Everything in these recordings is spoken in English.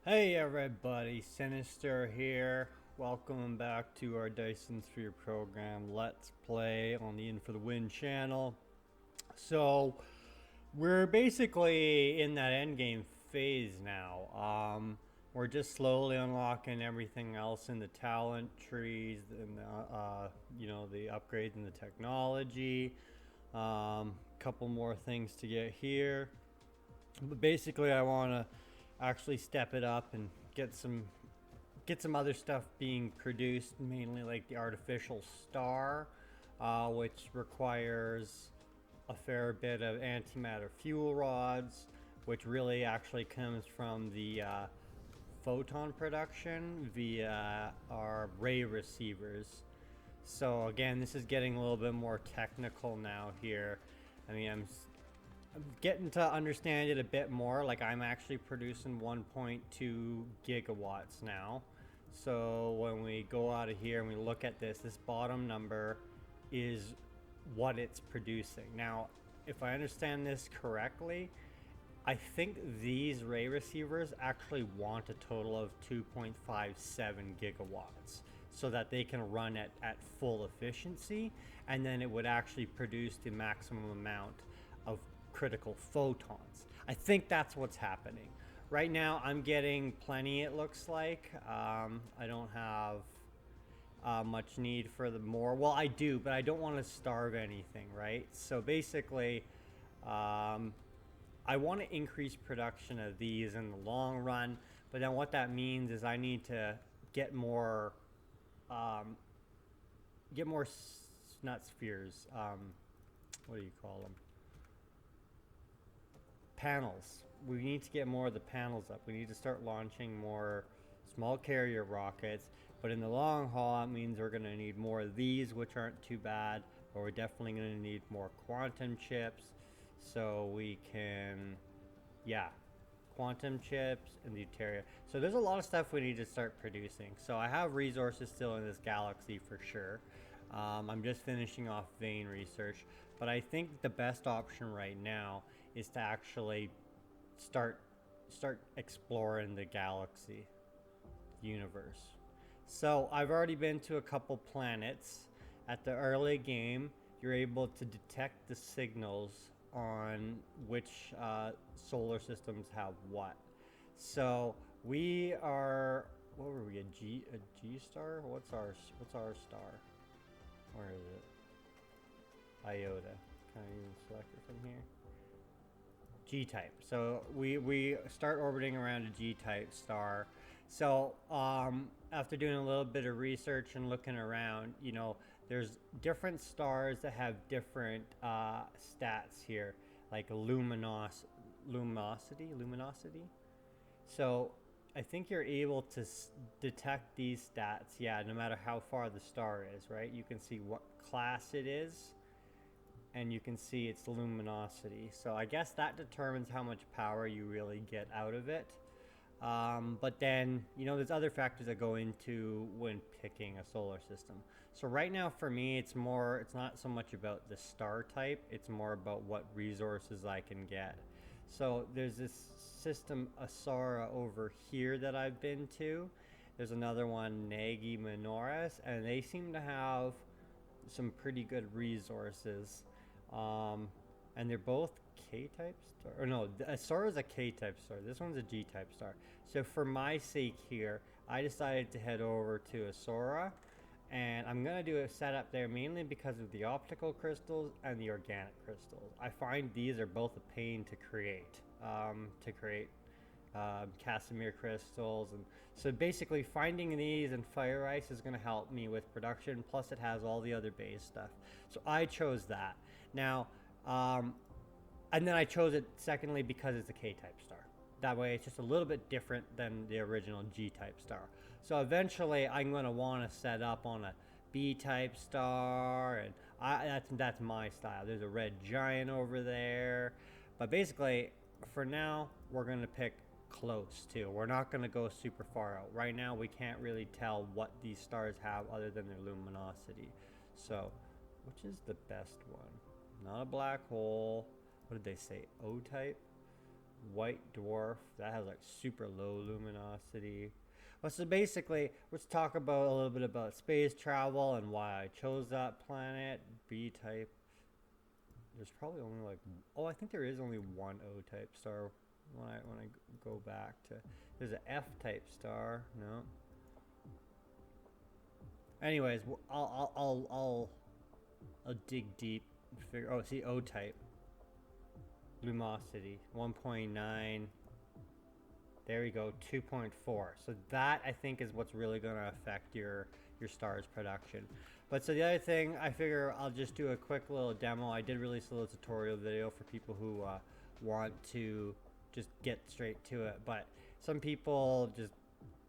Hey everybody, Sinister here. Welcome back to our Dyson Sphere program. Let's play on the In for the Win channel. So we're basically in that endgame phase now. We're just slowly unlocking everything else in the talent trees and the upgrades in the technology. Couple more things to get here. But basically, I want to actually step it up and get some other stuff being produced, mainly like the artificial star, which requires a fair bit of antimatter fuel rods, which really actually comes from the photon production via our ray receivers. So again, this is getting a little bit more technical now here. I mean, I'm getting to understand it a bit more. Like I'm actually producing 1.2 gigawatts now. So when we go out of here and we look at this bottom number is what it's producing. Now, if I understand this correctly, I think these ray receivers actually want a total of 2.57 gigawatts so that they can run at full efficiency, and then it would actually produce the maximum amount of critical photons. I think that's what's happening. Right now, I'm getting plenty, it looks like. I don't have much need for the more. Well, I do, but I don't want to starve anything, right? So basically, um, I want to increase production of these in the long run, but then what that means is I need to get more, um, get more not spheres. What do you call them? Panels. We need to get more of the panels up. We need to start launching more small carrier rockets. But in the long haul, it means we're going to need more of these, which aren't too bad. But we're definitely going to need more quantum chips so we can, yeah, quantum chips and deuterium. So there's a lot of stuff we need to start producing. So I have resources still in this galaxy for sure. I'm just finishing off vein research, but I think the best option right now is to actually start exploring the galaxy universe. So I've already been to a couple planets. At the early game, you're able to detect the signals on which solar systems have what. So we are, what were we, a G star? What's our star? Where is it? Iota. Can I even select it from here? G type. So we start orbiting around a G type star. So after doing a little bit of research and looking around, there's different stars that have different stats here, like luminosity. So I think you're able to detect these stats, yeah, no matter how far the star is, right? You can see what class it is, and you can see its luminosity. So I guess that determines how much power you really get out of it. But then, there's other factors that go into when picking a solar system. So right now for me, it's not so much about the star type, it's more about what resources I can get. So there's this system Asara over here that I've been to. There's another one, Nagi Minoris, and they seem to have some pretty good resources. Um, and they're both K-type star. Or no, Asara is a K-type star. This one's a G-type star. So for my sake here, I decided to head over to Asara, and I'm gonna do a setup there mainly because of the optical crystals and the organic crystals. I find these are both a pain to create. Casimir crystals, and so basically finding these and fire ice is going to help me with production, plus it has all the other base stuff, so I chose that. Now and then I chose it secondly because it's a K-type star. That way it's just a little bit different than the original G-type star. So eventually I'm going to want to set up on a B-type star, and that's my style. There's a red giant over there, but basically for now we're going to pick close to. We're not going to go super far out. Right now we can't really tell what these stars have other than their luminosity. So which is the best one? Not a black hole. What did they say? O type? white dwarf that has like super low luminosity. Well, so basically, let's talk about a little bit about space travel and why I chose that planet. B type. There's probably only like, oh, I think there is only one O type star. When I go back to, there's an F type star. No. Anyways, I'll dig deep. Figure. Oh, see, O type. Luminosity 1.9. There we go, 2.4. So that I think is what's really going to affect your star's production. But so the other thing, I figure I'll just do a quick little demo. I did release a little tutorial video for people who want to just get straight to it. But some people just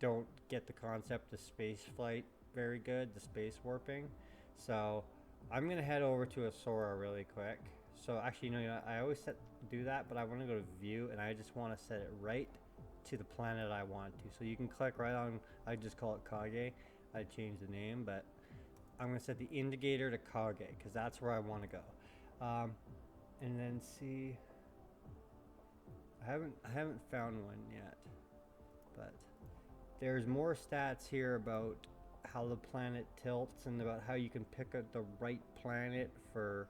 don't get the concept of space flight very good, the space warping. So I'm going to head over to Asura really quick. So actually, you know, I always do that, but I want to go to view and I just want to set it right to the planet I want to. So you can click right on, I just call it Kage. I changed the name, but I'm going to set the indicator to Kage because that's where I want to go. And then see, I haven't found one yet, but there's more stats here about how the planet tilts and about how you can pick out the right planet for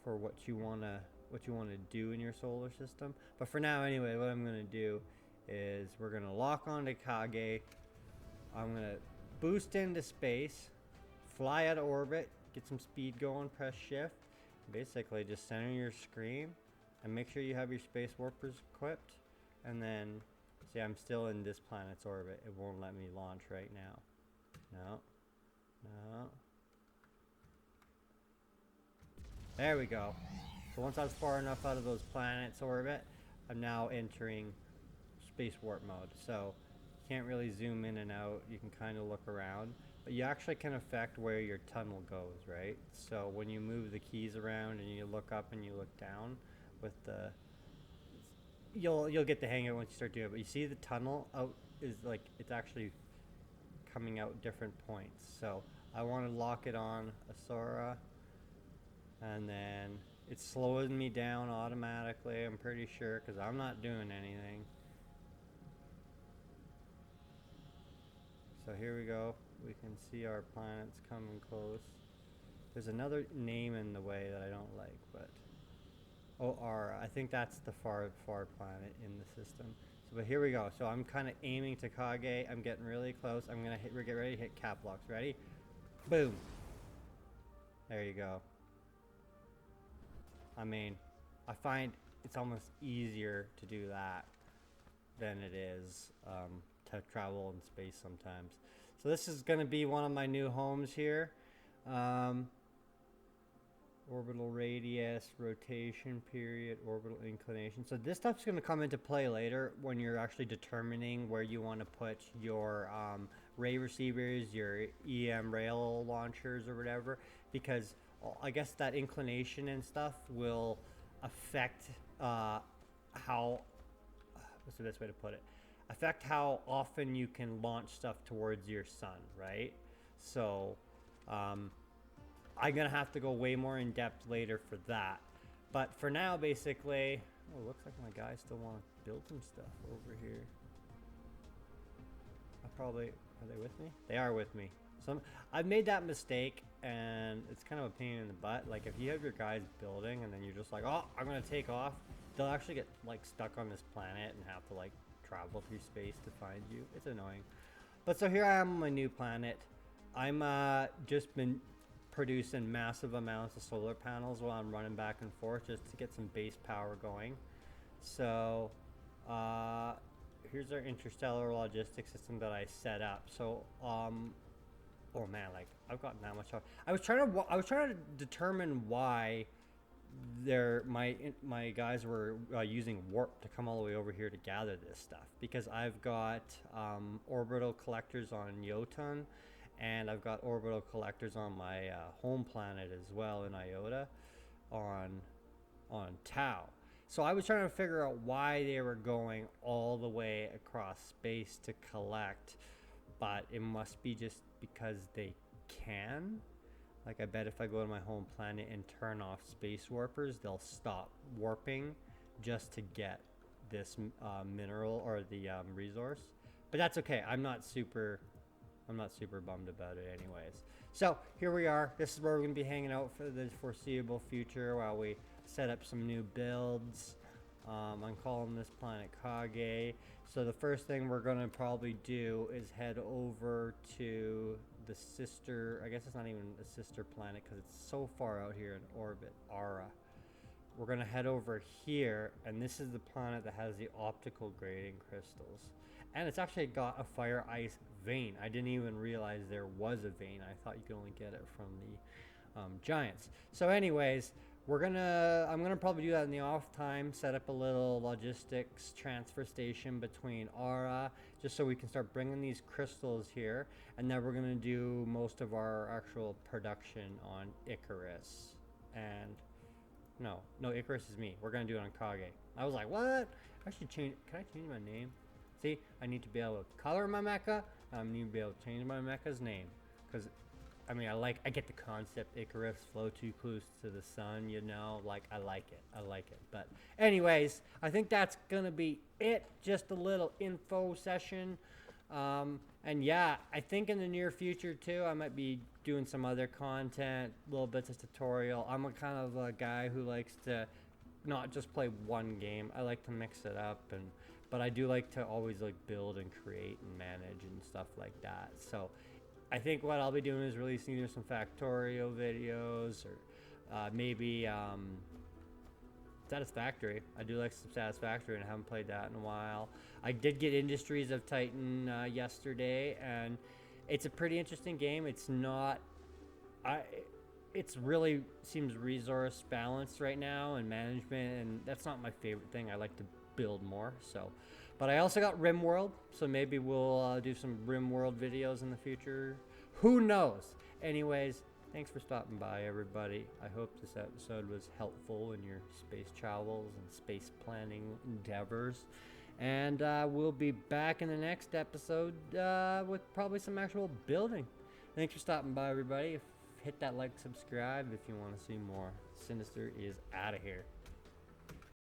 what you want to do in your solar system. But for now anyway, what I'm going to do is we're going to lock onto Kage. I'm going to boost into space, fly out of orbit, get some speed going, press shift. Basically just center your screen and make sure you have your space warpers equipped. And then, see, I'm still in this planet's orbit. It won't let me launch right now. No. There we go. So once I was far enough out of those planets' orbit, I'm now entering space warp mode. So you can't really zoom in and out. You can kind of look around, but you actually can affect where your tunnel goes, right? So when you move the keys around and you look up and you look down with the, you'll get the hang of it once you start doing it. But you see the tunnel out is like, it's actually coming out different points. So I want to lock it on Asura, and then it's slowing me down automatically, I'm pretty sure, because I'm not doing anything. So here we go. We can see our planets coming close. There's another name in the way that I don't like, but OR, I think that's the far planet in the system. So, but here we go. So I'm kind of aiming to Kage. I'm getting really close. We're getting ready to hit cap locks. Ready? Boom. There you go. I mean, I find it's almost easier to do that than it is to travel in space sometimes. So this is going to be one of my new homes here. Orbital radius, rotation period, orbital inclination. So this stuff's going to come into play later when you're actually determining where you want to put your ray receivers, your EM rail launchers or whatever, because I guess that inclination and stuff will affect how, what's the best way to put it? Affect how often you can launch stuff towards your sun, right? So I'm gonna have to go way more in depth later for that. But for now, basically, oh, looks like my guys still want to build some stuff over here. Are they with me? They are with me. So I've made that mistake, and it's kind of a pain in the butt. Like if you have your guys building and then you're just like, oh, I'm gonna take off, they'll actually get like stuck on this planet and have to like travel through space to find you. It's annoying. But so here I am on my new planet. I'm just been producing massive amounts of solar panels while I'm running back and forth just to get some base power going. So here's our interstellar logistics system that I set up. So oh man, like I've gotten that much. I was trying to determine why my guys were using warp to come all the way over here to gather this stuff, because I've got orbital collectors on Jotun, and I've got orbital collectors on my home planet as well in Iota on Tau. So I was trying to figure out why they were going all the way across space to collect, but it must be just because they can. Like I bet if I go to my home planet and turn off space warpers, they'll stop warping just to get this mineral or the resource, but that's okay. I'm not super bummed about it anyways. So here we are. This is where we're going to be hanging out for the foreseeable future while we set up some new builds. I'm calling this planet Kage. So the first thing we're going to probably do is head over to the sister, I guess it's not even a sister planet because it's so far out here in orbit, Ara. We're going to head over here, and this is the planet that has the optical grading crystals. And it's actually got a fire ice vein. I didn't even realize there was a vein. I thought you could only get it from the giants. So anyways, I'm gonna probably do that in the off time, set up a little logistics transfer station between Ara, just so we can start bringing these crystals here, and then we're gonna do most of our actual production on Icarus. And no, Icarus is me. We're gonna do it on Kage. I was like, what? I should change. Can I change my name? See, I need to be able to color my mecha. I need to be able to change my mecha's name, because I mean, I get the concept. Icarus, flow too close to the sun, you know, like I like it. But anyways, I think that's gonna be it. Just a little info session. And yeah, I think in the near future too, I might be doing some other content, little bits of tutorial. I'm a kind of a guy who likes to not just play one game. I like to mix it up, but I do like to always like build and create and manage and stuff like that. So I think what I'll be doing is releasing either some Factorio videos or maybe Satisfactory. I do like some Satisfactory, and I haven't played that in a while. I did get Industries of Titan yesterday, and it's a pretty interesting game. It's not... It's really seems resource balanced right now and management, and that's not my favorite thing. I like to build more, so... But I also got RimWorld, so maybe we'll do some RimWorld videos in the future. Who knows? Anyways, thanks for stopping by, everybody. I hope this episode was helpful in your space travels and space planning endeavors. And we'll be back in the next episode with probably some actual building. Thanks for stopping by, everybody. Hit that like, subscribe if you want to see more. Sinister is out of here.